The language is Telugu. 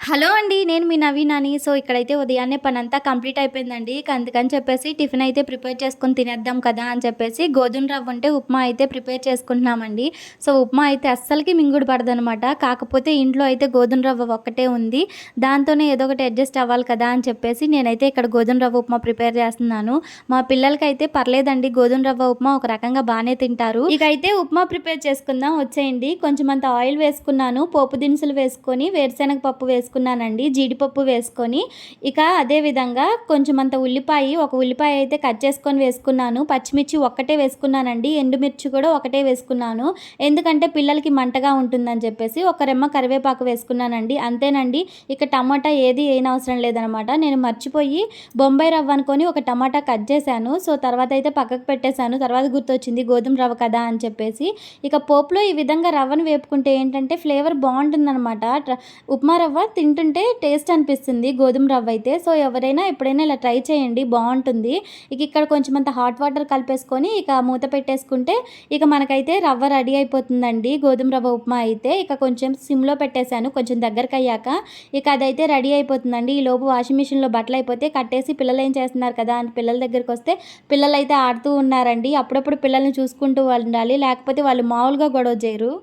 హలో అండి. నేను మీ నవీనాని. సో, ఇక్కడైతే ఉదయాన్నే పనంతా కంప్లీట్ అయిపోయిందండి. ఇక అందుకని చెప్పేసి టిఫిన్ అయితే ప్రిపేర్ చేసుకొని తినేద్దాం కదా అని చెప్పేసి గోధుమ రవ్వ ఉంటే ఉప్మా అయితే ప్రిపేర్ చేసుకుంటున్నామండి. సో, ఉప్మా అయితే అస్సలకి మింగుడు పడదనమాట. కాకపోతే ఇంట్లో అయితే గోధుమ రవ్వ ఒక్కటే ఉంది. దాంతోనే ఏదో ఒకటి అడ్జస్ట్ అవ్వాలి కదా అని చెప్పేసి నేనైతే ఇక్కడ గోధుమ రవ్వ ఉప్మా ప్రిపేర్ చేస్తున్నాను. మా పిల్లలకైతే పర్లేదండి, గోధుమ రవ్వ ఉప్మా ఒక రకంగా బానే తింటారు. ఇక అయితే ఉప్మా ప్రిపేర్ చేసుకుందాం వచ్చేయండి. కొంచెమంత ఆయిల్ వేసుకున్నాను. పోపు దినుసులు వేసుకొని వేరుశనగ పప్పు వేసుకున్నానండి. జీడిపప్పు వేసుకొని ఇక అదే విధంగా కొంచెమంత ఒక ఉల్లిపాయ అయితే కట్ చేసుకొని వేసుకున్నాను. పచ్చిమిర్చి ఒక్కటే వేసుకున్నానండి. ఎండుమిర్చి కూడా ఒకటే వేసుకున్నాను. ఎందుకంటే పిల్లలకి మంటగా ఉంటుందని చెప్పేసి ఒక రెమ్మ కరివేపాకు వేసుకున్నానండి. అంతేనండి. ఇక టమాటా ఏది ఏయనవసరం లేదనమాట. నేను మర్చిపోయి బొంబాయి రవ్వ అనుకొని ఒక టమాటా కట్ చేశాను. సో, తర్వాత అయితే పక్కకు పెట్టేశాను. తర్వాత గుర్తొచ్చింది గోధుమ రవ్వ కదా అని చెప్పేసి. ఇక పోపులో ఈ విధంగా రవ్వను వేపుకుంటే ఏంటంటే ఫ్లేవర్ బావుంటుందనమాట. ఉప్మా రవ్వ తింటుంటే టేస్ట్ అనిపిస్తుంది గోధుమ రవ్వ అయితే. సో, ఎవరైనా ఎప్పుడైనా ఇలా ట్రై చేయండి, బావుంటుంది. ఇక ఇక్కడ కొంచెమంత హాట్ వాటర్ కలిపేసుకొని ఇక మూత పెట్టేసుకుంటే ఇక మనకైతే రవ్వ రెడీ అయిపోతుందండి, గోధుమ రవ్వ ఉప్మా అయితే. ఇక కొంచెం సిమ్‌లో పెట్టేశాను కొంచెం దగ్గరకయ్యాక. ఇక అదైతే రెడీ అయిపోతుందండి. ఈలోపు వాషింగ్ మిషన్‌లో బట్టలయిపోతే కట్టేసి పిల్లలేం చేస్తున్నారు కదా అని పిల్లల దగ్గరికొస్తే పిల్లలైతే ఆడుతూ ఉన్నారండి. అప్పుడప్పుడు పిల్లల్ని చూసుకుంటూ ఉండాలి. లేకపోతే వాళ్ళు మామూలుగా గొడవ చేయరు.